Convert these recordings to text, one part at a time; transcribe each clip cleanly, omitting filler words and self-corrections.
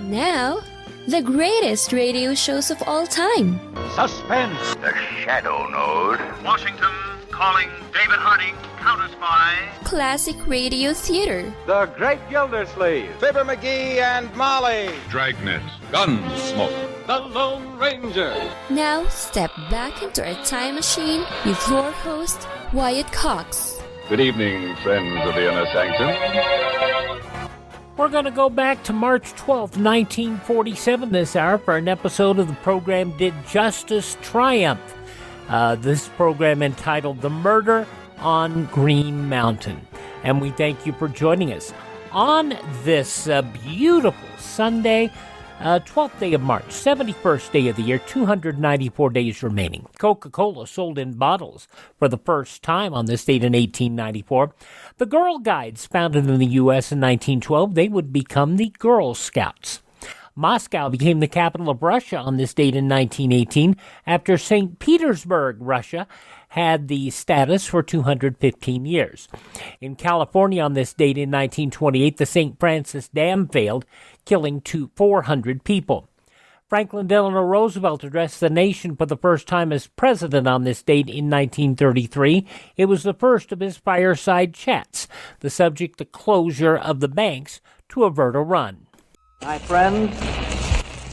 Now, the greatest radio shows of all time. Suspense. The Shadow Node. Washington calling David Harding, counter-spy. Classic radio theater. The Great Gildersleeve. Fibber McGee and Molly. Dragnet. Gunsmoke. The Lone Ranger. Now, step back into a time machine with your host, Wyatt Cox. Good evening, friends of the Inner Sanctum. We're going to go back to March 12, 1947 this hour for an episode of the program Did Justice Triumph? This program entitled The Murder on Green Mountain. And we thank you for joining us on this beautiful Sunday, 12th day of March, 71st day of the year, 294 days remaining. Coca-Cola sold in bottles for the first time on this date in 1894. The Girl Guides, founded in the U.S. in 1912, they would become the Girl Scouts. Moscow became the capital of Russia on this date in 1918 after St. Petersburg, Russia, had the status for 215 years. In California on this date in 1928, the St. Francis Dam failed, killing 400 people. Franklin Delano Roosevelt addressed the nation for the first time as president on this date in 1933. It was the first of his fireside chats, the subject the closure of the banks to avert a run. My friends,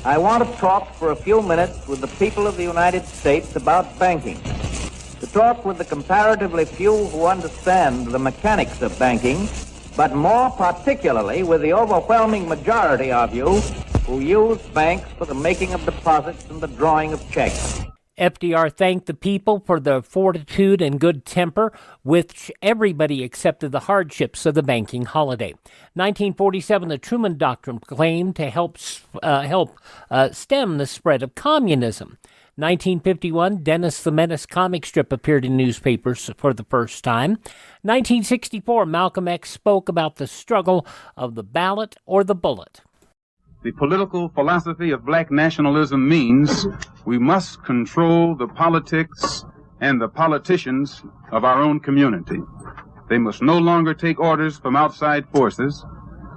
I want to talk for a few minutes with the people of the United States about banking. To talk with the comparatively few who understand the mechanics of banking, but more particularly with the overwhelming majority of you who use banks for the making of deposits and the drawing of checks. FDR thanked the people for their fortitude and good temper, which everybody accepted the hardships of the banking holiday. 1947, the Truman Doctrine claimed to help stem the spread of communism. 1951, Dennis the Menace comic strip appeared in newspapers for the first time. 1964, Malcolm X spoke about the struggle of the ballot or the bullet. The political philosophy of black nationalism means we must control the politics and the politicians of our own community. They must no longer take orders from outside forces,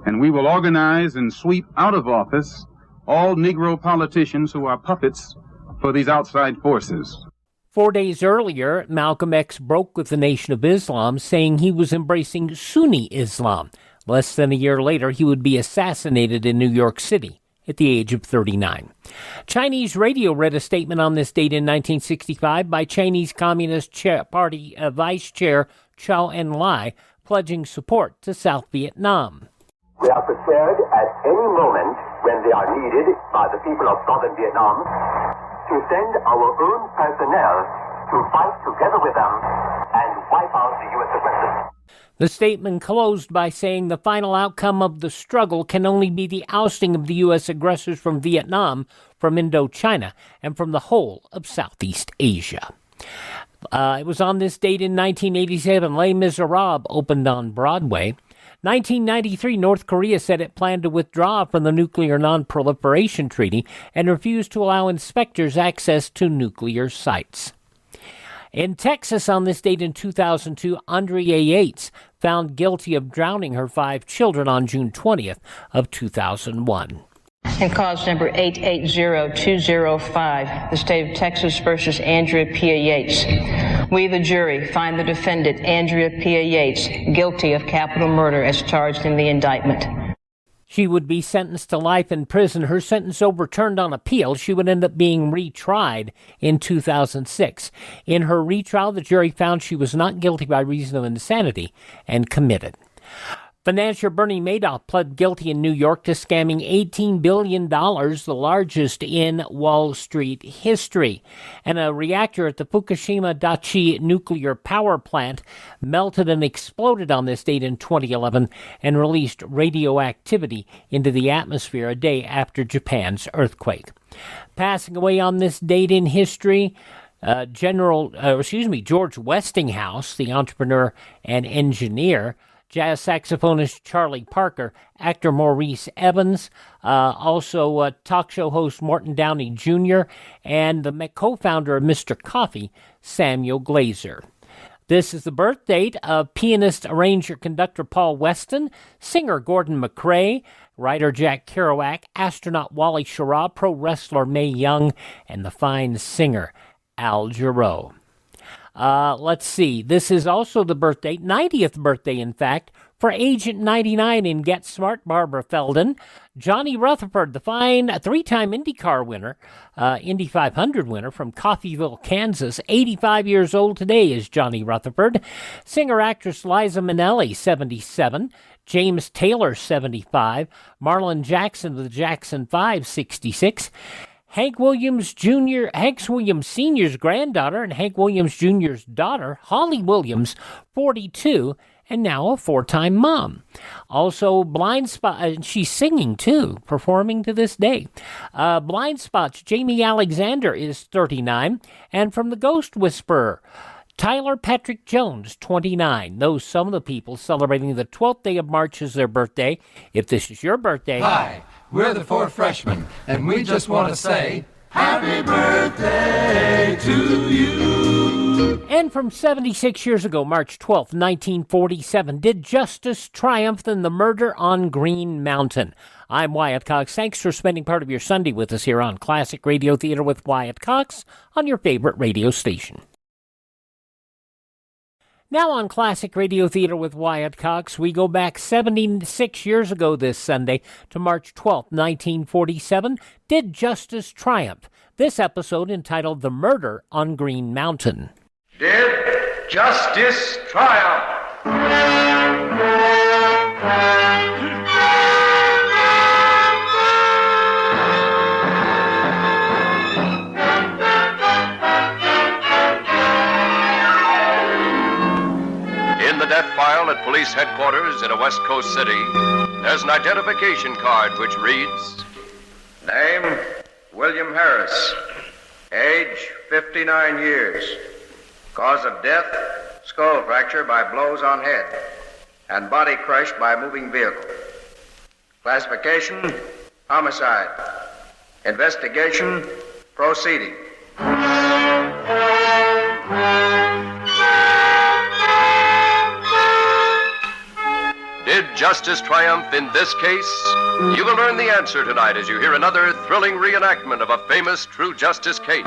and we will organize and sweep out of office all Negro politicians who are puppets for these outside forces. 4 days earlier, Malcolm X broke with the Nation of Islam, saying he was embracing Sunni Islam. Less than a year later, he would be assassinated in New York City at the age of 39. Chinese radio read a statement on this date in 1965 by Chinese Communist Party Vice Chair Chou En-lai, pledging support to South Vietnam. We are prepared at any moment when they are needed by the people of southern Vietnam to send our own personnel to fight together with them and wipe out the U.S. aggressors. The statement closed by saying the final outcome of the struggle can only be the ousting of the U.S. aggressors from Vietnam, from Indochina, and from the whole of Southeast Asia. It was on this date in 1987, Les Miserables opened on Broadway. 1993, North Korea said it planned to withdraw from the Nuclear Non-Proliferation Treaty and refused to allow inspectors access to nuclear sites. In Texas on this date in 2002, Andrea Yates found guilty of drowning her 5 children on June 20th of 2001. In cause number 880205, the state of Texas versus Andrea Pia Yates. We, the jury, find the defendant, Andrea Pia Yates, guilty of capital murder as charged in the indictment. She would be sentenced to life in prison. Her sentence overturned on appeal. She would end up being retried in 2006. In her retrial, the jury found she was not guilty by reason of insanity and committed. Financier Bernie Madoff pled guilty in New York to scamming $18 billion, the largest in Wall Street history. And a reactor at the Fukushima Daiichi nuclear power plant melted and exploded on this date in 2011 and released radioactivity into the atmosphere a day after Japan's earthquake. Passing away on this date in history, George Westinghouse, the entrepreneur and engineer, jazz saxophonist Charlie Parker, actor Maurice Evans, also talk show host Morton Downey Jr., and the co-founder of Mr. Coffee, Samuel Glazer. This is the birth date of pianist, arranger, conductor Paul Weston, singer Gordon McRae, writer Jack Kerouac, astronaut Wally Schirra, pro wrestler Mae Young, and the fine singer Al Jarreau. Let's see. This is also the 90th birthday, in fact, for Agent 99 in Get Smart, Barbara Feldon. Johnny Rutherford, the fine three-time IndyCar winner, Indy 500 winner from Coffeyville, Kansas. 85 years old today is Johnny Rutherford. Singer-actress Liza Minnelli, 77. James Taylor, 75. Marlon Jackson of the Jackson 5, 66. Hank Williams Sr.'s granddaughter and Hank Williams Jr.'s daughter, Holly Williams, 42, and now a four-time mom. Also, Blind Spot, she's singing too, performing to this day. Blind Spot's Jamie Alexander is 39, and from the Ghost Whisperer, Tyler Patrick Jones, 29. Those some of the people celebrating the 12th day of March as their birthday. If this is your birthday... Hi, we're the Four Freshmen, and we just want to say, Happy birthday to you! And from 76 years ago, March 12th, 1947, did justice triumph in the murder on Green Mountain? I'm Wyatt Cox. Thanks for spending part of your Sunday with us here on Classic Radio Theater with Wyatt Cox on your favorite radio station. Now on Classic Radio Theater with Wyatt Cox, we go back 76 years ago this Sunday to March 12th, 1947. Did justice triumph? This episode entitled The Murder on Green Mountain. Did justice triumph? Death file at police headquarters in a West Coast city, there's an identification card which reads, Name, William Harris. Age, 59 years. Cause of death, skull fracture by blows on head and body crushed by moving vehicle. Classification, homicide. Investigation, proceeding. Did justice triumph in this case? You will learn the answer tonight as you hear another thrilling reenactment of a famous true justice case.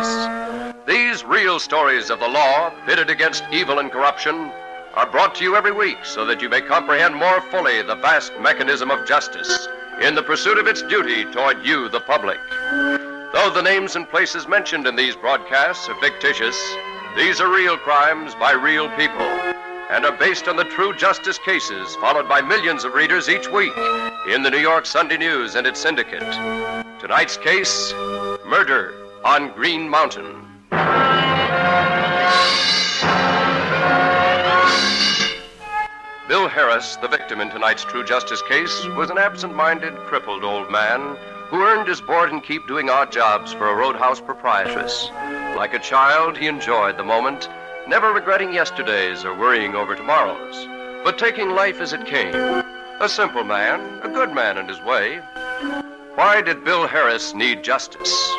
These real stories of the law, pitted against evil and corruption, are brought to you every week so that you may comprehend more fully the vast mechanism of justice in the pursuit of its duty toward you, the public. Though the names and places mentioned in these broadcasts are fictitious, these are real crimes by real people, and are based on the true justice cases followed by millions of readers each week in the New York Sunday News and its syndicate. Tonight's case, Murder on Green Mountain. Bill Harris, the victim in tonight's true justice case, was an absent-minded, crippled old man who earned his board and keep doing odd jobs for a roadhouse proprietress. Like a child, he enjoyed the moment, never regretting yesterdays or worrying over tomorrows, but taking life as it came. A simple man, a good man in his way. Why did Bill Harris need justice?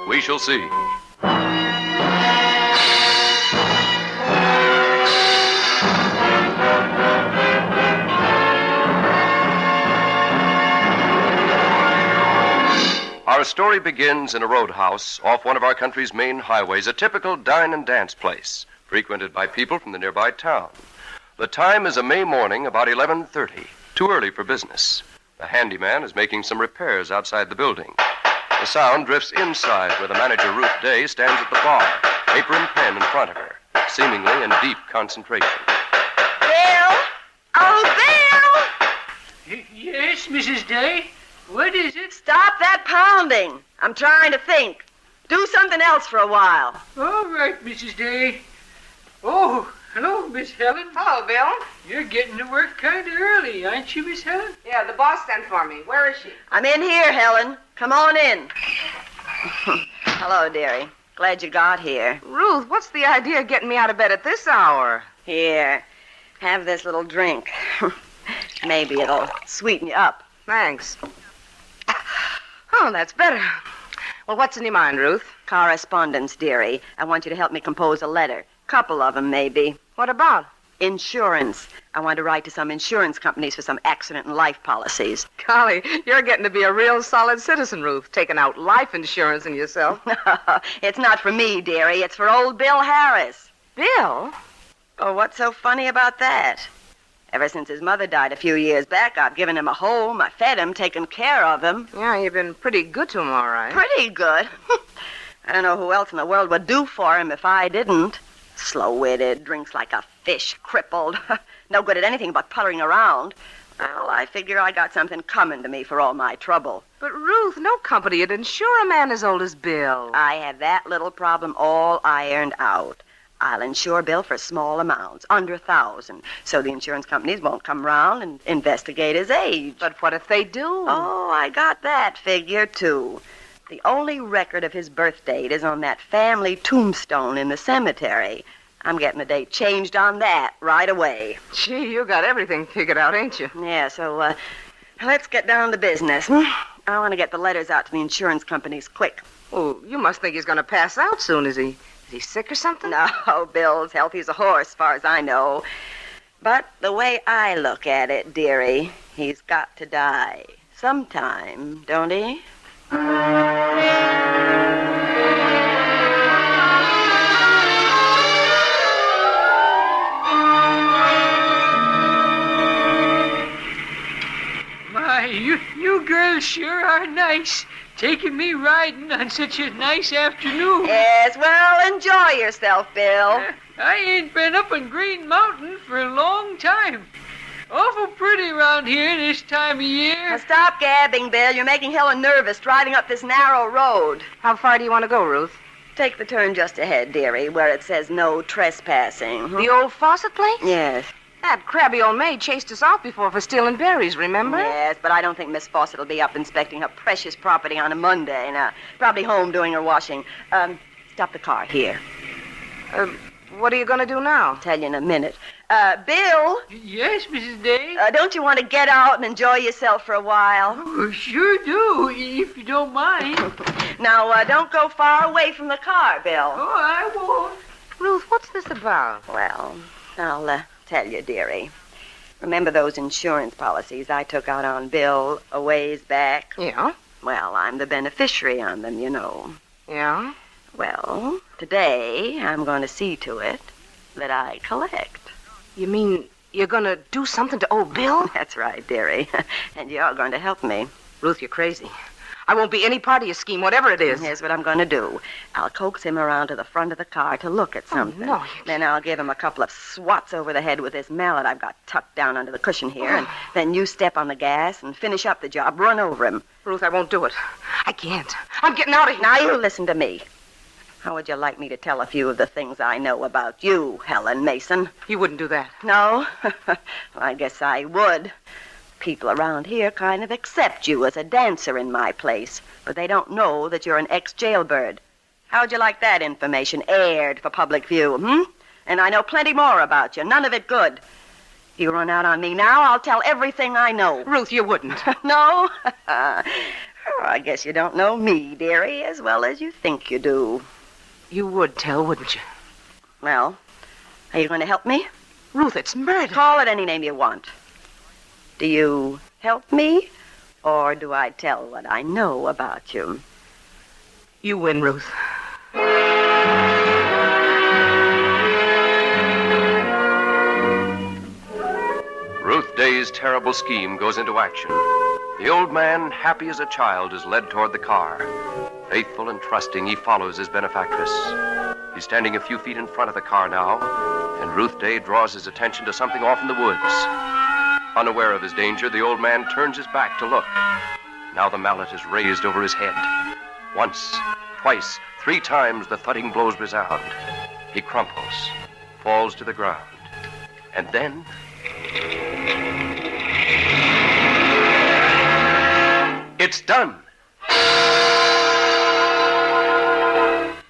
We shall see. Our story begins in a roadhouse off one of our country's main highways, a typical dine and dance place, frequented by people from the nearby town. The time is a May morning, about 11:30, too early for business. The handyman is making some repairs outside the building. The sound drifts inside where the manager, Ruth Day, stands at the bar, paper and pen in front of her, seemingly in deep concentration. Bill? Oh, Bill! Yes, Mrs. Day? What is it? Stop that pounding. I'm trying to think. Do something else for a while. All right, Mrs. Day. Oh, hello, Miss Helen. Hello, Bill. You're getting to work kind of early, aren't you, Miss Helen? Yeah, the boss sent for me. Where is she? I'm in here, Helen. Come on in. Hello, dearie. Glad you got here. Ruth, what's the idea of getting me out of bed at this hour? Here, have this little drink. Maybe it'll sweeten you up. Thanks. Oh, that's better. Well, what's in your mind, Ruth? Correspondence, dearie. I want you to help me compose a letter. Couple of them, maybe. What about? Insurance. I want to write to some insurance companies for some accident and life policies. Golly, you're getting to be a real solid citizen, Ruth, taking out life insurance in yourself. It's not for me, dearie. It's for old Bill Harris. Bill? Oh, what's so funny about that? Ever since his mother died a few years back, I've given him a home, I fed him, taken care of him. Yeah, you've been pretty good to him, all right. Pretty good. I don't know who else in the world would do for him if I didn't. Slow-witted, drinks like a fish, crippled. No good at anything but puttering around. Well, I figure I got something coming to me for all my trouble. But, Ruth, no company would insure a man as old as Bill. I have that little problem all ironed out. I'll insure Bill for small amounts, under $1,000, so the insurance companies won't come around and investigate his age. But what if they do? Oh, I got that figure, too. The only record of his birth date is on that family tombstone in the cemetery. I'm getting the date changed on that right away. Gee, you got everything figured out, ain't you? Yeah, so, let's get down to business. I want to get the letters out to the insurance companies quick. Oh, you must think he's going to pass out soon, is he? Is he sick or something? No, Bill's healthy as a horse, as far as I know. But the way I look at it, dearie, he's got to die sometime, don't he? My, you girls sure are nice. Taking me riding on such a nice afternoon. Yes, well, enjoy yourself, Bill. I ain't been up in Green Mountain for a long time. Awful pretty around here this time of year. Now stop gabbing, Bill. You're making Helen nervous driving up this narrow road. How far do you want to go, Ruth? Take the turn just ahead, dearie, where it says no trespassing. The old faucet place? Yes. That crabby old maid chased us off before for stealing berries, remember? Yes, but I don't think Miss Fawcett will be up inspecting her precious property on a Monday. Now, probably home doing her washing. Stop the car here. What are you going to do now? I'll tell you in a minute. Bill? Yes, Mrs. Day? Don't you want to get out and enjoy yourself for a while? Oh, sure do, if you don't mind. Now, don't go far away from the car, Bill. Oh, I won't. Ruth, what's this about? Well, I'll tell you, dearie. Remember those insurance policies I took out on Bill a ways back? Yeah. Well, I'm the beneficiary on them, you know. Yeah? Well, today I'm going to see to it that I collect. You mean you're going to do something to old Bill? That's right, dearie. And you're going to help me. Ruth, you're crazy. I won't be any part of your scheme, whatever it is. Here's what I'm going to do. I'll coax him around to the front of the car to look at something. No, Then I'll give him a couple of swats over the head with this mallet I've got tucked down under the cushion here, and then you step on the gas and finish up the job. Run over him. Ruth, I won't do it. I can't. I'm getting out of here. Now, you listen to me. How would you like me to tell a few of the things I know about you, Helen Mason? You wouldn't do that. No? Well, I guess I would. People around here kind of accept you as a dancer in my place, but they don't know that you're an ex-jailbird. How'd you like that information aired for public view, And I know plenty more about you, none of it good. If you run out on me now, I'll tell everything I know. Ruth, you wouldn't. No? I guess you don't know me, dearie, as well as you think you do. You would tell, wouldn't you? Well, are you going to help me? Ruth, it's murder. Call it any name you want. Do you help me, or do I tell what I know about you? You win, Ruth. Ruth Day's terrible scheme goes into action. The old man, happy as a child, is led toward the car. Faithful and trusting, he follows his benefactress. He's standing a few feet in front of the car now, and Ruth Day draws his attention to something off in the woods. Unaware of his danger, the old man turns his back to look. Now the mallet is raised over his head. Once, twice, 3 times the thudding blows resound. He crumples, falls to the ground, and then... It's done!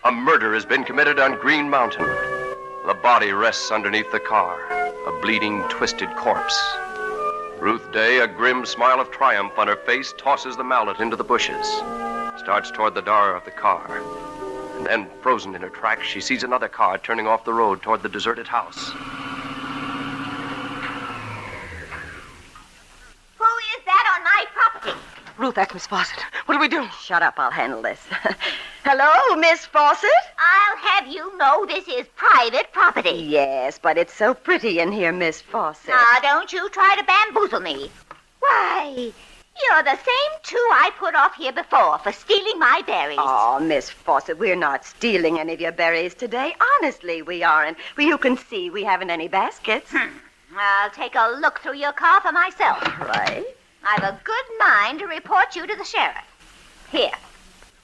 A murder has been committed on Green Mountain. The body rests underneath the car, a bleeding, twisted corpse. Ruth Day, a grim smile of triumph on her face, tosses the mallet into the bushes, starts toward the door of the car. And then, frozen in her tracks, she sees another car turning off the road toward the deserted house. Ruth, that's Miss Fawcett. What do we do? Shut up, I'll handle this. Hello, Miss Fawcett? I'll have you know this is private property. Yes, but it's so pretty in here, Miss Fawcett. Now, don't you try to bamboozle me. Why, you're the same two I put off here before for stealing my berries. Oh, Miss Fawcett, we're not stealing any of your berries today. Honestly, we aren't. Well, you can see we haven't any baskets. I'll take a look through your car for myself. Right. I've a good mind to report you to the sheriff. Here.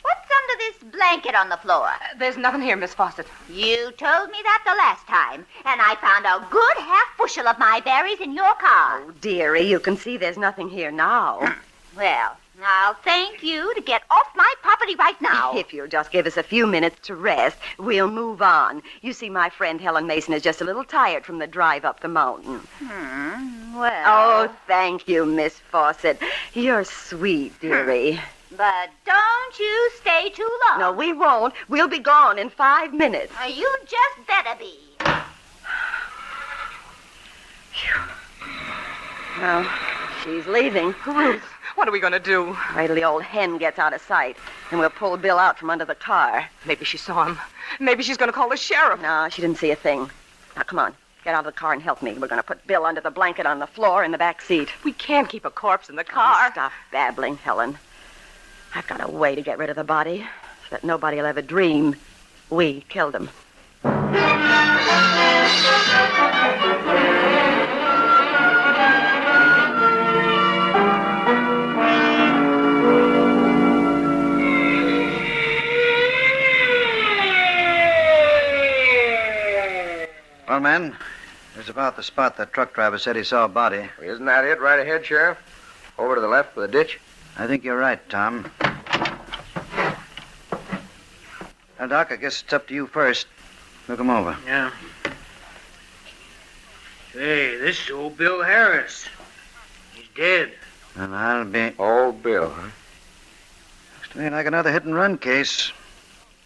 What's under this blanket on the floor? There's nothing here, Miss Fawcett. You told me that the last time, and I found a good half bushel of my berries in your car. Oh, dearie, you can see there's nothing here now. Well, I'll thank you to get off my property right now. If you'll just give us a few minutes to rest, we'll move on. You see, my friend Helen Mason is just a little tired from the drive up the mountain. Well... Oh, thank you, Miss Fawcett. You're sweet, dearie. But don't you stay too long. No, we won't. We'll be gone in 5 minutes. You just better be. Well, she's leaving. Ruth, what are we going to do? Wait till the old hen gets out of sight, and we'll pull Bill out from under the car. Maybe she saw him. Maybe she's going to call the sheriff. No, she didn't see a thing. Now, come on. Get out of the car and help me. We're going to put Bill under the blanket on the floor in the back seat. We can't keep a corpse in the car. Oh, stop babbling, Helen. I've got a way to get rid of the body so that nobody will ever dream we killed him. Well, men, it's about the spot that truck driver said he saw a body. Isn't that it right ahead, Sheriff? Over to the left of the ditch? I think you're right, Tom. Now, Doc, I guess it's up to you first. Look him over. Yeah. Hey, this is old Bill Harris. He's dead. And I'll be... Old Bill, huh? Looks to me like another hit-and-run case.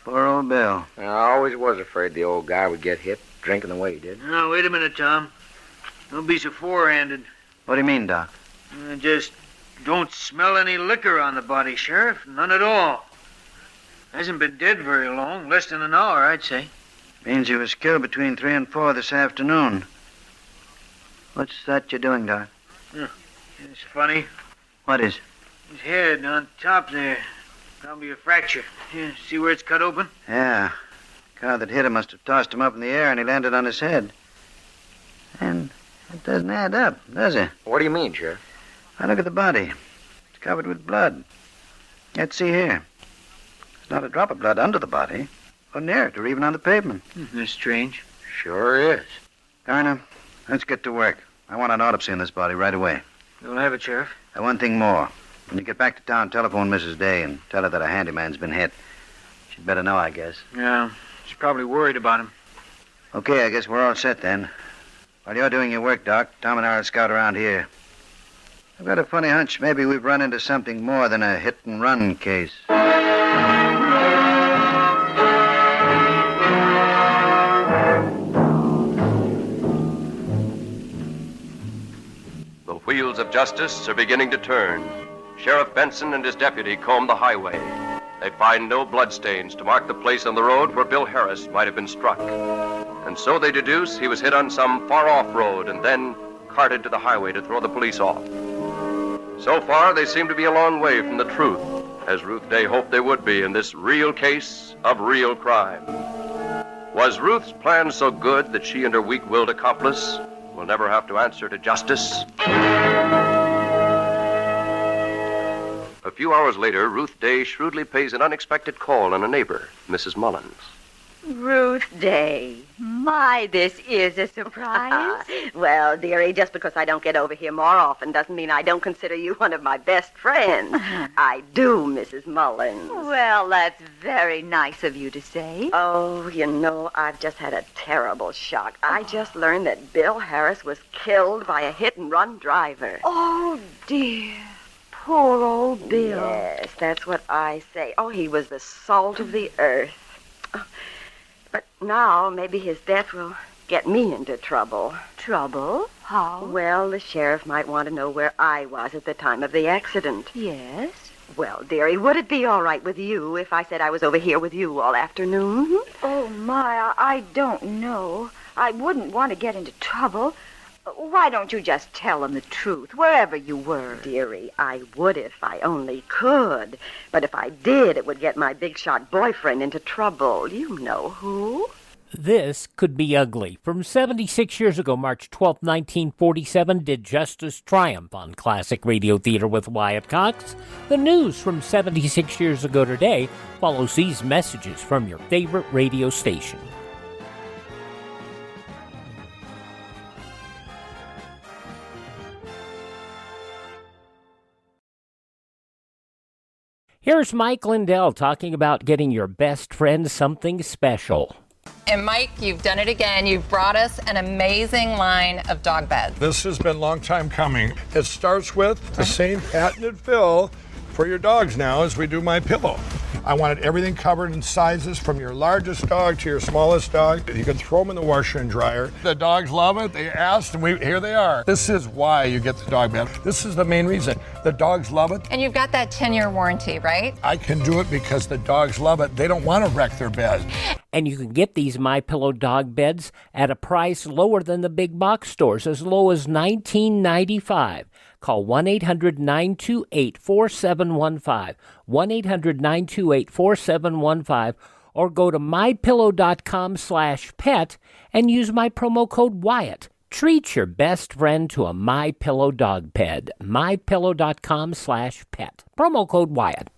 Poor old Bill. I always was afraid the old guy would get hit, drinking the way he did. Now, wait a minute, Tom. Don't be so forehanded. What do you mean, Doc? Just don't smell any liquor on the body, Sheriff. None at all. Hasn't been dead very long. Less than an hour, I'd say. Means he was killed between 3 and 4 this afternoon. What's that you're doing, Doc? It's funny. What is? His head on top there. Probably a fracture. Yeah, see where it's cut open? Yeah. The car that hit him must have tossed him up in the air and he landed on his head. And it doesn't add up, does it? What do you mean, Sheriff? Now look at the body. It's covered with blood. Let's see here. There's not a drop of blood under the body, or near it, or even on the pavement. That's strange. Sure is. Garner, let's get to work. I want an autopsy on this body right away. You'll have it, Sheriff. And one thing more. When you get back to town, telephone Mrs. Day and tell her that a handyman's been hit. She'd better know, I guess. Yeah, she's probably worried about him. Okay, I guess we're all set then. While you're doing your work, Doc, Tom and I will scout around here. I've got a funny hunch maybe we've run into something more than a hit-and-run case. The wheels of justice are beginning to turn. Sheriff Benson and his deputy comb the highway. They find no bloodstains to mark the place on the road where Bill Harris might have been struck. And so they deduce he was hit on some far-off road and then carted to the highway to throw the police off. So far, they seem to be a long way from the truth, as Ruth Day hoped they would be in this real case of real crime. Was Ruth's plan so good that she and her weak-willed accomplice will never have to answer to justice? A few hours later, Ruth Day shrewdly pays an unexpected call on a neighbor, Mrs. Mullins. Ruth Day. My, this is a surprise. Well, dearie, just because I don't get over here more often doesn't mean I don't consider you one of my best friends. I do, Mrs. Mullins. Well, that's very nice of you to say. Oh, you know, I've just had a terrible shock. I just learned that Bill Harris was killed by a hit-and-run driver. Oh, dear. Poor old Bill. Yes, that's what I say. Oh, he was the salt of the earth. But now maybe his death will get me into trouble. Trouble? How? Well, the sheriff might want to know where I was at the time of the accident. Yes? Well, dearie, would it be all right with you if I said I was over here with you all afternoon? Oh, my, I don't know. I wouldn't want to get into trouble. Why don't you just tell them the truth, wherever you were? Dearie, I would if I only could. But if I did, it would get my big-shot boyfriend into trouble. You know who? This could be ugly. From 76 years ago, March 12, 1947, did justice triumph on Classic Radio Theater with Wyatt Cox? The news from 76 years ago today follows these messages from your favorite radio station. Here's Mike Lindell talking about getting your best friend something special. And Mike, you've done it again. You've brought us an amazing line of dog beds. This has been a long time coming. It starts with the same patented fill for your dogs now as we do my pillow. I wanted everything covered in sizes from your largest dog to your smallest dog. You can throw them in the washer and dryer. The dogs love it. They asked, and here they are. This is why you get the dog bed. This is the main reason. The dogs love it. And you've got that 10-year warranty, right? I can do it because the dogs love it. They don't want to wreck their bed. And you can get these MyPillow dog beds at a price lower than the big box stores, as low as $19.95. Call 1-800-928-4715, 1-800-928-4715, or go to mypillow.com/pet and use my promo code Wyatt. Treat your best friend to a MyPillow dog bed, mypillow.com/pet. Promo code Wyatt.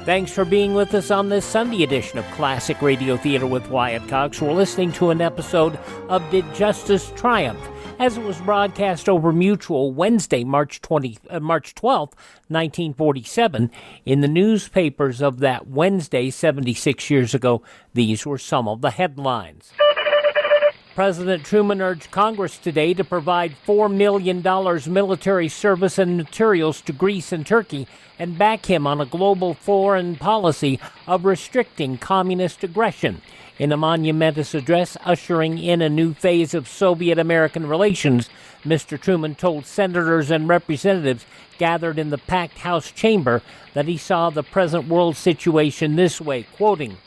Thanks for being with us on this Sunday edition of Classic Radio Theater with Wyatt Cox. We're listening to an episode of Did Justice Triumph, as it was broadcast over Mutual Wednesday, March 12th, 1947. In the newspapers of that Wednesday, 76 years ago, these were some of the headlines. President Truman urged Congress today to provide $4 million military service and materials to Greece and Turkey and back him on a global foreign policy of restricting communist aggression. In a monumentous address ushering in a new phase of Soviet-American relations, Mr. Truman told senators and representatives gathered in the packed House chamber that he saw the present world situation this way, quoting,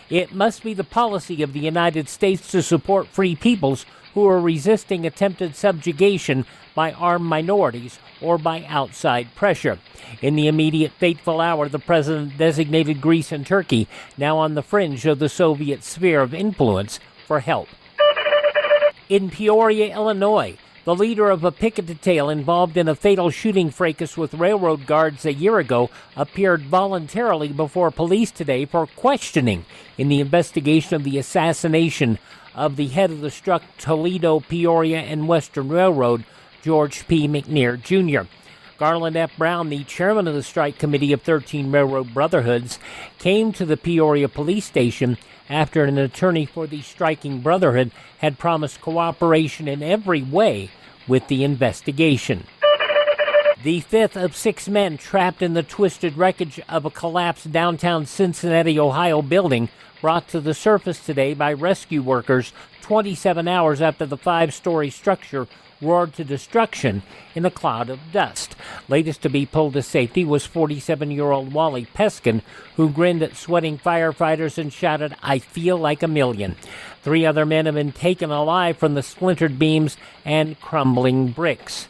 "It must be the policy of the United States to support free peoples who are resisting attempted subjugation by armed minorities or by outside pressure." In the immediate fateful hour, the president designated Greece and Turkey, now on the fringe of the Soviet sphere of influence, for help. In Peoria, Illinois, the leader of a picket detail involved in a fatal shooting fracas with railroad guards a year ago appeared voluntarily before police today for questioning in the investigation of the assassination of the head of the struck Toledo, Peoria, and Western Railroad, George P. McNair, Jr. Garland F. Brown, the chairman of the strike committee of 13 railroad brotherhoods, came to the Peoria police station after an attorney for the striking brotherhood had promised cooperation in every way with the investigation. The fifth of 6 men trapped in the twisted wreckage of a collapsed downtown Cincinnati, Ohio building brought to the surface today by rescue workers 27 hours after the 5-story structure roared to destruction in a cloud of dust. Latest to be pulled to safety was 47-year-old Wally Peskin, who grinned at sweating firefighters and shouted, "I feel like a million." 3 other men have been taken alive from the splintered beams and crumbling bricks.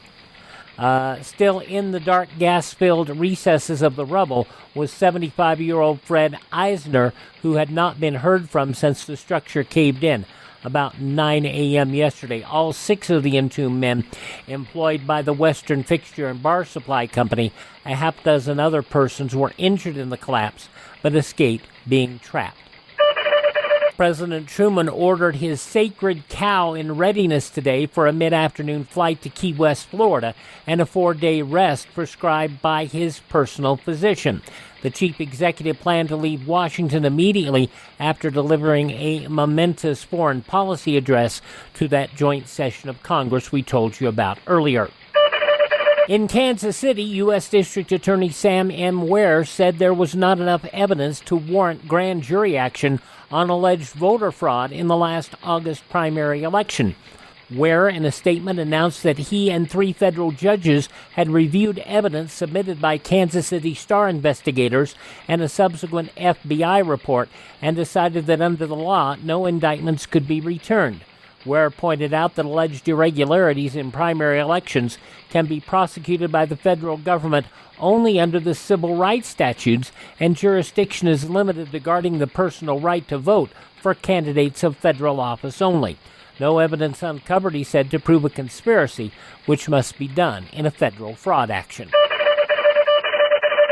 Still in the dark gas-filled recesses of the rubble was 75-year-old Fred Eisner, who had not been heard from since the structure caved in about 9 a.m. yesterday. All 6 of the entombed men, employed by the Western Fixture and Bar Supply Company, a half dozen other persons were injured in the collapse, but escaped being trapped. President Truman ordered his sacred cow in readiness today for a mid-afternoon flight to Key West, Florida, and a 4-day rest prescribed by his personal physician. The chief executive planned to leave Washington immediately after delivering a momentous foreign policy address to that joint session of Congress we told you about earlier. In Kansas City, U.S. District Attorney Sam M. Ware said there was not enough evidence to warrant grand jury action on alleged voter fraud in the last August primary election. Ware, in a statement, announced that he and 3 federal judges had reviewed evidence submitted by Kansas City Star investigators and a subsequent FBI report and decided that under the law, no indictments could be returned. Ware pointed out that alleged irregularities in primary elections can be prosecuted by the federal government only under the civil rights statutes, and jurisdiction is limited regarding the personal right to vote for candidates of federal office only. No evidence uncovered, he said, to prove a conspiracy, which must be done in a federal fraud action.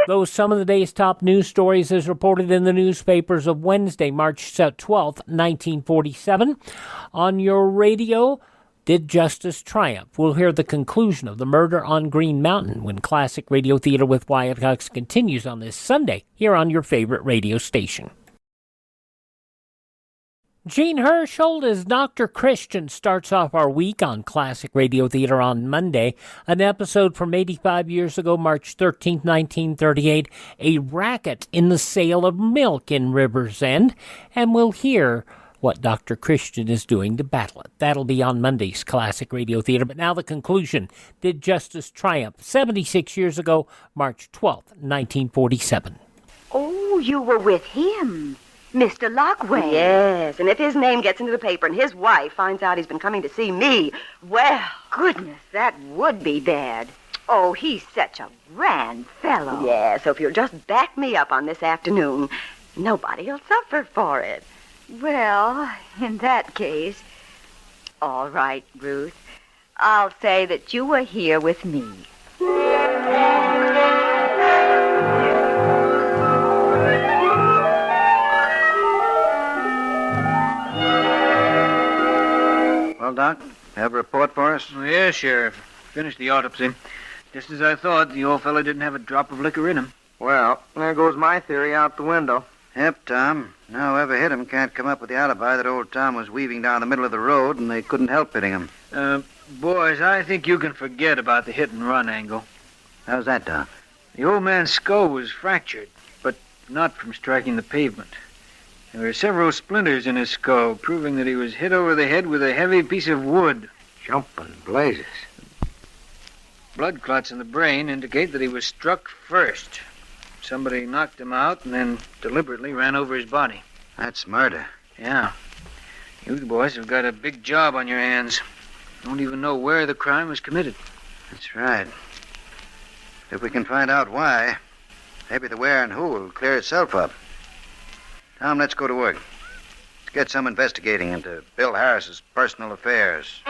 Those some of the day's top news stories as reported in the newspapers of Wednesday, March 12th, 1947. On your radio, did justice triumph? We'll hear the conclusion of the murder on Green Mountain when Classic Radio Theater with Wyatt Cox continues on this Sunday here on your favorite radio station. Gene Herschel as Dr. Christian starts off our week on Classic Radio Theater on Monday, an episode from 85 years ago, March 13, 1938, a racket in the sale of milk in Rivers End, and we'll hear what Dr. Christian is doing to battle it. That'll be on Monday's Classic Radio Theater. But now the conclusion. Did justice triumph? 76 years ago, March 12, 1947. Oh, you were with him. Mr. Lockway. Yes, and if his name gets into the paper and his wife finds out he's been coming to see me, well... Goodness, that would be bad. Oh, he's such a grand fellow. Yeah, so if you'll just back me up on this afternoon, nobody'll suffer for it. Well, in that case... All right, Ruth. I'll say that you were here with me. Well, Doc, have a report for us? Oh, yes, Sheriff. Finished the autopsy. Just as I thought, the old fellow didn't have a drop of liquor in him. Well, there goes my theory out the window. Yep, Tom. Now whoever hit him can't come up with the alibi that old Tom was weaving down the middle of the road and they couldn't help hitting him. Boys, I think you can forget about the hit-and-run angle. How's that, Doc? The old man's skull was fractured, but not from striking the pavement. There were several splinters in his skull, proving that he was hit over the head with a heavy piece of wood. Jumping blazes. Blood clots in the brain indicate that he was struck first. Somebody knocked him out and then deliberately ran over his body. That's murder. Yeah. You boys have got a big job on your hands. Don't even know where the crime was committed. That's right. If we can find out why, maybe the where and who will clear itself up. Tom, let's go to work. Let's get some investigating into Bill Harris's personal affairs.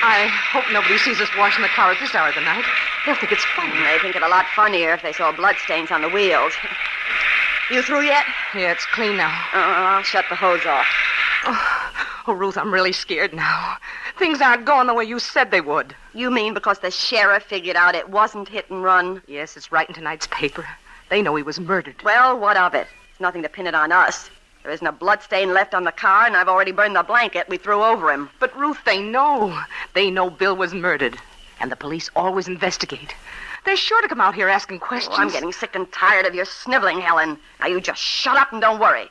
I hope nobody sees us washing the car at this hour of the night. They'll think it's funny. They think it a lot funnier if they saw bloodstains on the wheels. You through yet? Yeah, it's clean now. I'll shut the hose off. Oh, Ruth, I'm really scared now. Things aren't going the way you said they would. You mean because the sheriff figured out it wasn't hit and run? Yes, it's right in tonight's paper. They know he was murdered. Well, what of it? It's nothing to pin it on us. There isn't a bloodstain left on the car, and I've already burned the blanket we threw over him. But, Ruth, they know. They know Bill was murdered. And the police always investigate. They're sure to come out here asking questions. Oh, I'm getting sick and tired of your sniveling, Helen. Now you just shut up and don't worry.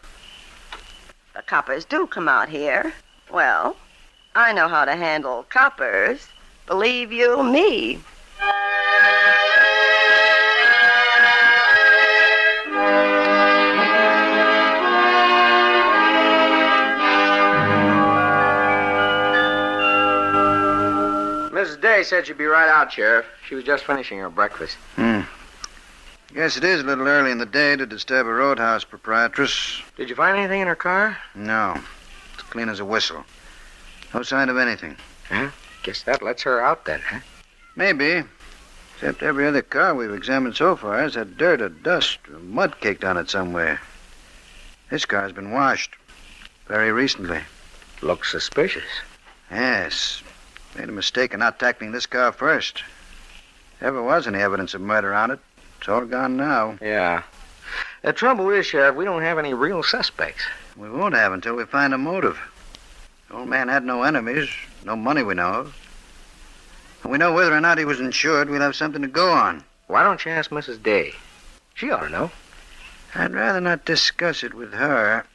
The coppers do come out here. Well, I know how to handle coppers. Believe you me. Mrs. Day said she'd be right out, Sheriff. She was just finishing her breakfast. Guess it is a little early in the day to disturb a roadhouse proprietress. Did you find anything in her car? No. It's clean as a whistle. No sign of anything. Huh? Guess that lets her out then, huh? Maybe. Except every other car we've examined so far has had dirt or dust or mud caked on it somewhere. This car's been washed. Very recently. Looks suspicious. Yes. Made a mistake in not tackling this car first. If there ever was any evidence of murder on it, It's all gone now. Yeah. The trouble is, Sheriff, we don't have any real suspects. We won't have until we find a motive. The old man had no enemies, no money we know of. When we know whether or not he was insured, we'll have something to go on. Why don't you ask Mrs. Day? She ought to know. I'd rather not discuss it with her.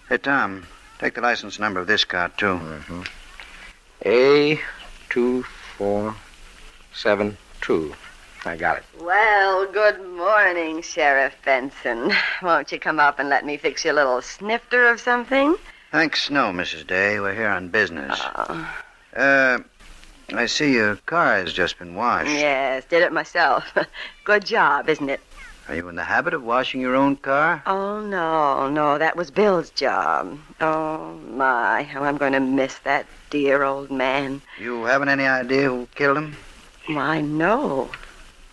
Hey, Tom, take the license number of this car, too. A2472. I got it. Well, good morning, Sheriff Benson. Won't you come up and let me fix you a little snifter of something? Thanks, no, Mrs. Day. We're here on business. Oh. I see your car has just been washed. Yes, did it myself. Good job, isn't it? Are you in the habit of washing your own car? Oh, no, that was Bill's job. Oh, my, how I'm going to miss that dear old man. You haven't any idea who killed him? Why, no.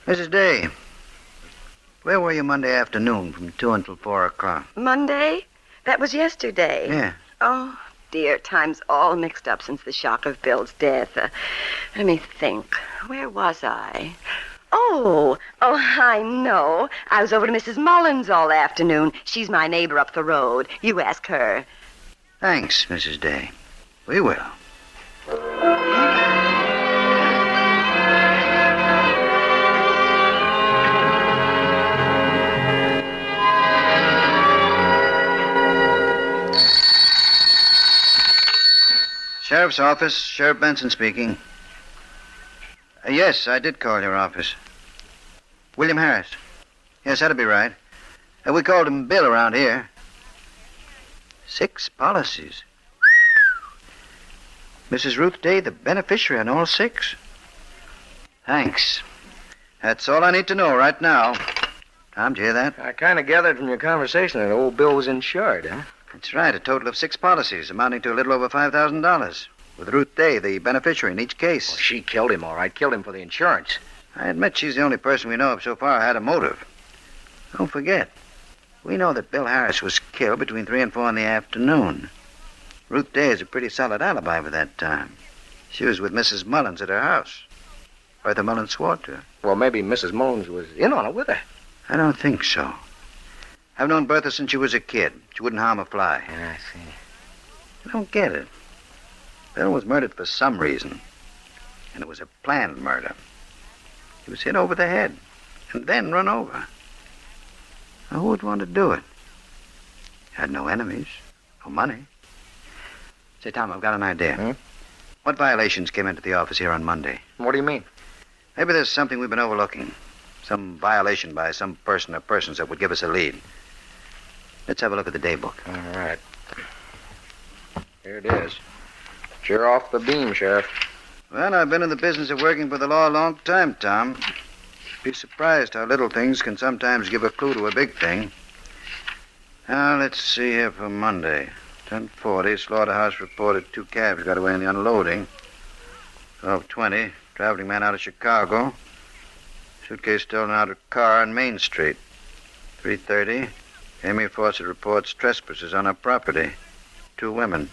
Mrs. Day, where were you Monday afternoon from 2 until 4 o'clock? Monday? That was yesterday. Yeah. Oh, dear, time's all mixed up since the shock of Bill's death. Let me think. Where was I? Oh, I know. I was over to Mrs. Mullins all afternoon. She's my neighbor up the road. You ask her. Thanks, Mrs. Day. We will. Sheriff's office, Sheriff Benson speaking. Yes, I did call your office. William Harris. Yes, that'll be right. We called him Bill around here. 6 policies. Mrs. Ruth Day, the beneficiary on all 6. Thanks. That's all I need to know right now. Tom, did you hear that? I kind of gathered from your conversation that old Bill was insured, huh? That's right, a total of 6 policies, amounting to a little over $5,000. With Ruth Day, the beneficiary in each case. Well, she killed him, all right. Killed him for the insurance. I admit she's the only person we know of so far who had a motive. Don't forget, we know that Bill Harris was killed between 3 and 4 in the afternoon. Ruth Day has a pretty solid alibi for that time. She was with Mrs. Mullins at her house. Bertha Mullins swore to her. Well, maybe Mrs. Mullins was in on it with her. I don't think so. I've known Bertha since she was a kid. She wouldn't harm a fly. Yeah, I see. I don't get it. Bill was murdered for some reason. And it was a planned murder. He was hit over the head and then run over. Now, who would want to do it? He had no enemies, no money. Say, Tom, I've got an idea. What violations came into the office here on Monday? What do you mean? Maybe there's something we've been overlooking. Some violation by some person or persons that would give us a lead. Let's have a look at the day book. All right. Here it is. You're off the beam, Sheriff. Well, I've been in the business of working for the law a long time, Tom. Be surprised how little things can sometimes give a clue to a big thing. Now, let's see here for Monday. 10:40, slaughterhouse reported 2 cabs got away in the unloading. 12:20, traveling man out of Chicago. Suitcase stolen out of car on Main Street. 3:30, Amy Fawcett reports trespassers on her property. 2 women.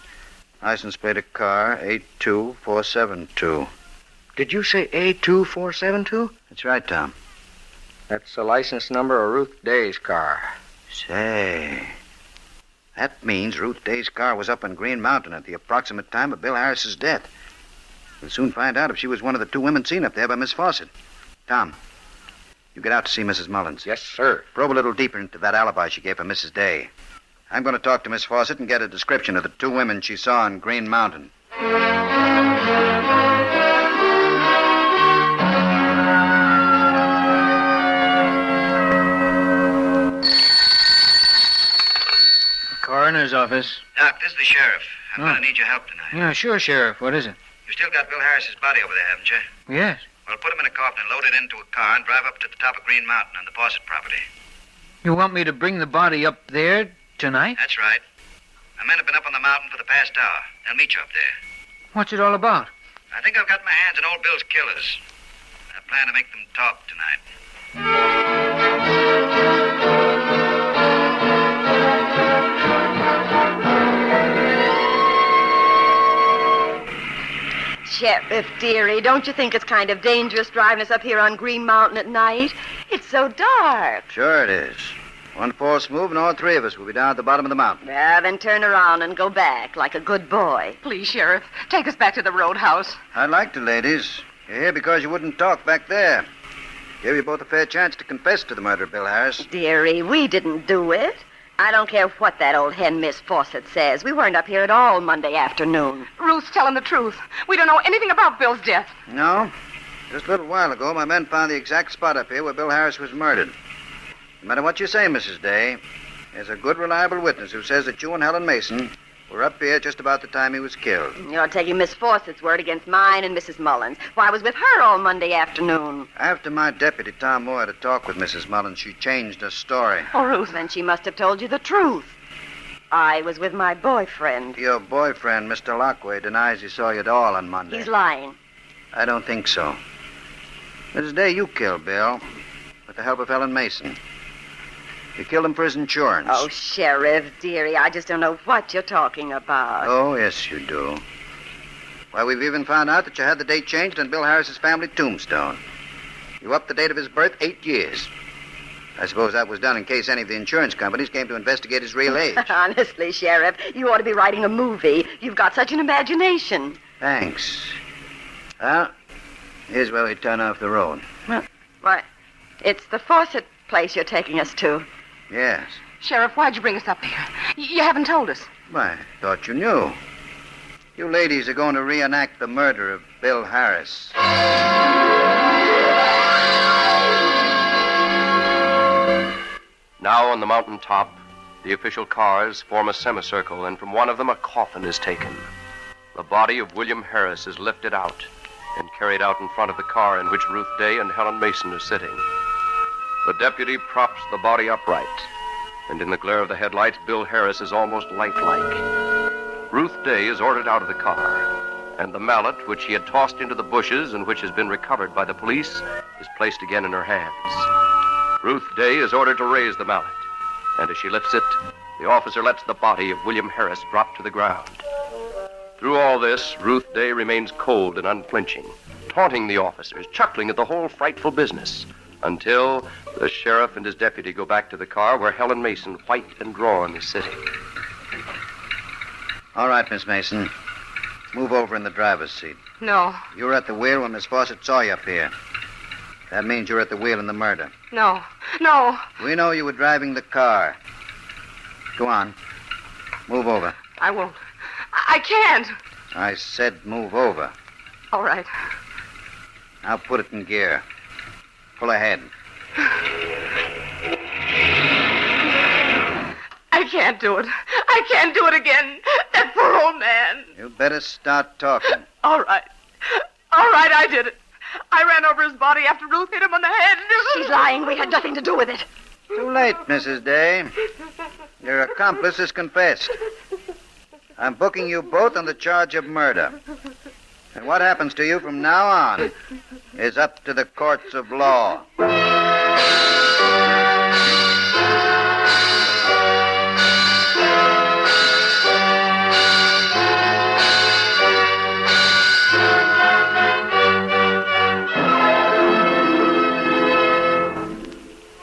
License plate of car, 82472. Did you say A2472? That's right, Tom. That's the license number of Ruth Day's car. Say, that means Ruth Day's car was up on Green Mountain at the approximate time of Bill Harris's death. We'll soon find out if she was one of the 2 women seen up there by Miss Fawcett. Tom, you get out to see Mrs. Mullins. Yes, sir. Probe a little deeper into that alibi she gave for Mrs. Day. I'm going to talk to Miss Fawcett and get a description of the 2 women she saw on Green Mountain. Coroner's office. Doc, this is the sheriff. I'm going to need your help tonight. Yeah, sure, Sheriff. What is it? You still got Bill Harris's body over there, haven't you? Yes. Well, put him in a coffin and load it into a car and drive up to the top of Green Mountain on the Fawcett property. You want me to bring the body up there tonight? That's right. My men have been up on the mountain for the past hour. They'll meet you up there. What's it all about? I think I've got my hands on old Bill's killers. I plan to make them talk tonight. Sheriff, dearie, don't you think it's kind of dangerous driving us up here on Green Mountain at night? It's so dark. Sure it is. One false move and all three of us will be down at the bottom of the mountain. Well, then turn around and go back like a good boy. Please, Sheriff, take us back to the roadhouse. I'd like to, ladies. You're here because you wouldn't talk back there. Give you both a fair chance to confess to the murder of Bill Harris. Dearie, we didn't do it. I don't care what that old hen Miss Fawcett says. We weren't up here at all Monday afternoon. Ruth's telling the truth. We don't know anything about Bill's death. No? Just a little while ago, my men found the exact spot up here where Bill Harris was murdered. No matter what you say, Mrs. Day, there's a good, reliable witness who says that you and Helen Mason were up here just about the time he was killed. You're taking Miss Fawcett's word against mine and Mrs. Mullins. Why, I was with her all Monday afternoon. After my deputy, Tom Moore, had a talk with Mrs. Mullins, she changed her story. Oh, Ruth, then she must have told you the truth. I was with my boyfriend. Your boyfriend, Mr. Lockway, denies he saw you at all on Monday. He's lying. I don't think so. Mrs. Day, you killed Bill with the help of Helen Mason. You killed him for his insurance. Oh, Sheriff, dearie, I just don't know what you're talking about. Oh, yes, you do. Why, we've even found out that you had the date changed on Bill Harris's family tombstone. You upped the date of his birth 8 years. I suppose that was done in case any of the insurance companies came to investigate his real age. Honestly, Sheriff, you ought to be writing a movie. You've got such an imagination. Thanks. Well, here's where we turn off the road. Well, why, it's the Fawcett place you're taking us to. Yes. Sheriff, why'd you bring us up here? You haven't told us. Why, I thought you knew. You ladies are going to reenact the murder of Bill Harris. Now on the mountain top, the official cars form a semicircle, and from one of them a coffin is taken. The body of William Harris is lifted out and carried out in front of the car in which Ruth Day and Helen Mason are sitting. The deputy props the body upright, and in the glare of the headlights, Bill Harris is almost lifelike. Ruth Day is ordered out of the car, and the mallet, which she had tossed into the bushes and which has been recovered by the police, is placed again in her hands. Ruth Day is ordered to raise the mallet, and as she lifts it, the officer lets the body of William Harris drop to the ground. Through all this, Ruth Day remains cold and unflinching, taunting the officers, chuckling at the whole frightful business, until the sheriff and his deputy go back to the car where Helen Mason, white and drawn, is sitting. All right, Miss Mason. Move over in the driver's seat. No. You were at the wheel when Miss Fawcett saw you up here. That means you're at the wheel in the murder. No. No. We know you were driving the car. Go on. Move over. I won't. I can't. I said move over. All right. Now put it in gear. Pull ahead. I can't do it. I can't do it again. That poor old man. You better start talking. All right. All right, I did it. I ran over his body after Ruth hit him on the head. She's lying. We had nothing to do with it. Too late, Mrs. Day. Your accomplice has confessed. I'm booking you both on the charge of murder. And what happens to you from now on is up to the courts of law.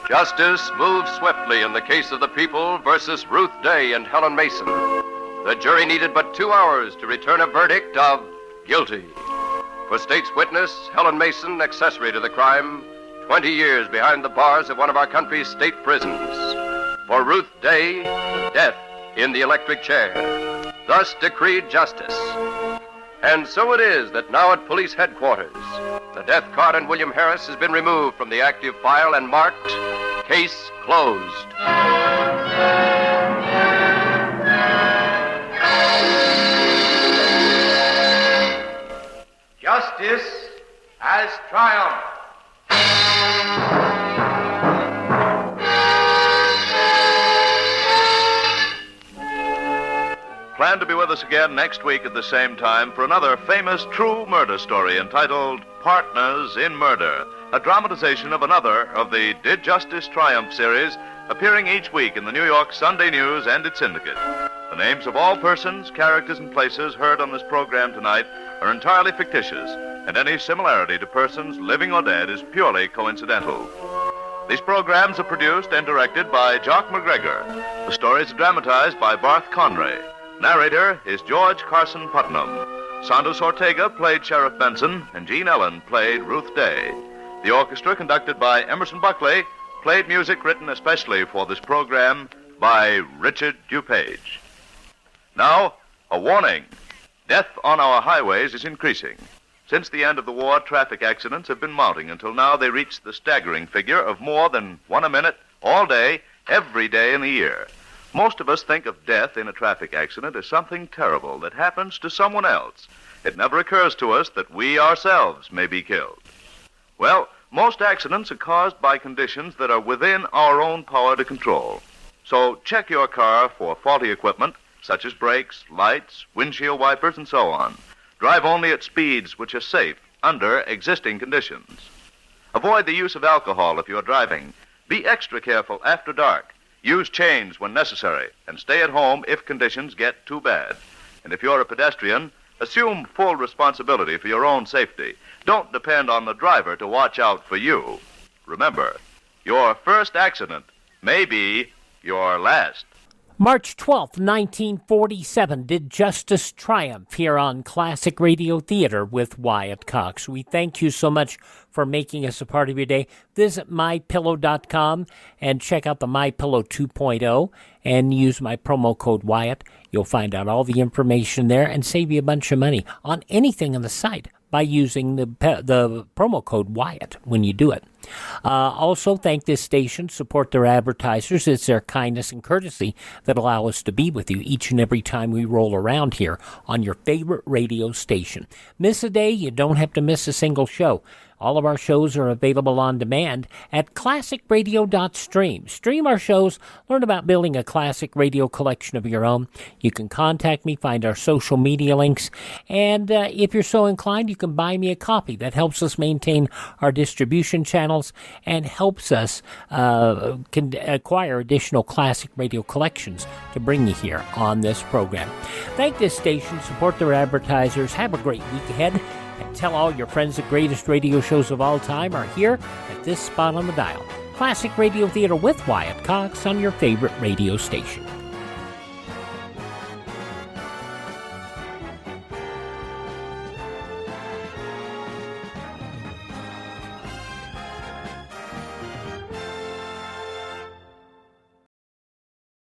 Justice moves swiftly in the case of the people versus Ruth Day and Helen Mason. The jury needed but 2 hours to return a verdict of guilty. For state's witness, Helen Mason, accessory to the crime, 20 years behind the bars of one of our country's state prisons. For Ruth Day, death in the electric chair. Thus decreed justice. And so it is that now at police headquarters, the death card on William Harris has been removed from the active file and marked case closed. Justice has triumphed. Plan to be with us again next week at the same time for another famous true murder story entitled Partners in Murder, a dramatization of another of the Did Justice Triumph series, appearing each week in the New York Sunday News and its syndicate. The names of all persons, characters, and places heard on this program tonight are entirely fictitious, and any similarity to persons living or dead is purely coincidental. These programs are produced and directed by Jock McGregor. The stories are dramatized by Barth Conray. Narrator is George Carson Putnam. Santos Ortega played Sheriff Benson, and Jean Ellen played Ruth Day. The orchestra, conducted by Emerson Buckley, played music written especially for this program by Richard DuPage. Now, a warning. Death on our highways is increasing. Since the end of the war, traffic accidents have been mounting until now they reach the staggering figure of more than one a minute, all day, every day in the year. Most of us think of death in a traffic accident as something terrible that happens to someone else. It never occurs to us that we ourselves may be killed. Well, most accidents are caused by conditions that are within our own power to control. So check your car for faulty equipment, such as brakes, lights, windshield wipers, and so on. Drive only at speeds which are safe under existing conditions. Avoid the use of alcohol if you're driving. Be extra careful after dark. Use chains when necessary, and stay at home if conditions get too bad. And if you're a pedestrian, assume full responsibility for your own safety. Don't depend on the driver to watch out for you. Remember, your first accident may be your last. March 12th, 1947, did justice triumph here on Classic Radio Theater with Wyatt Cox. We thank you so much for making us a part of your day. Visit MyPillow.com and check out the MyPillow 2.0 and use my promo code Wyatt. You'll find out all the information there and save you a bunch of money on anything on the site by using the promo code Wyatt when you do it. Also, thank this station, support their advertisers. It's their kindness and courtesy that allow us to be with you each and every time we roll around here on your favorite radio station. Miss a day, you don't have to miss a single show. All of our shows are available on demand at classicradio.stream. Stream our shows, learn about building a classic radio collection of your own. You can contact me, find our social media links, and if you're so inclined, you can buy me a copy. That helps us maintain our distribution channels and helps us acquire additional classic radio collections to bring you here on this program. Thank this station, support their advertisers, have a great week ahead, and tell all your friends the greatest radio shows of all time are here at this spot on the dial. Classic Radio Theater with Wyatt Cox on your favorite radio station.